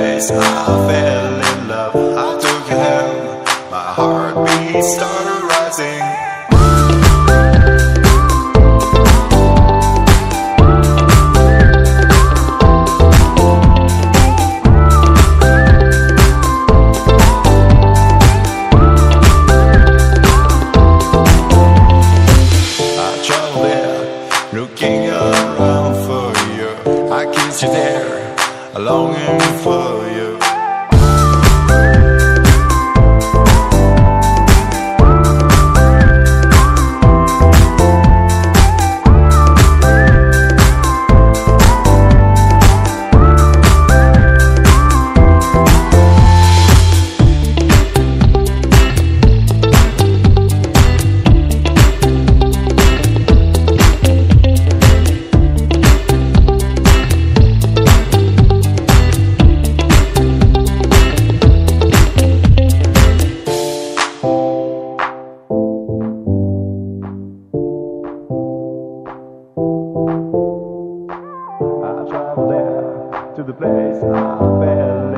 place I fell in love. I took your hand, my heartbeat started rising. Looking around for you, I kissed you there, longing for you. To the place I fell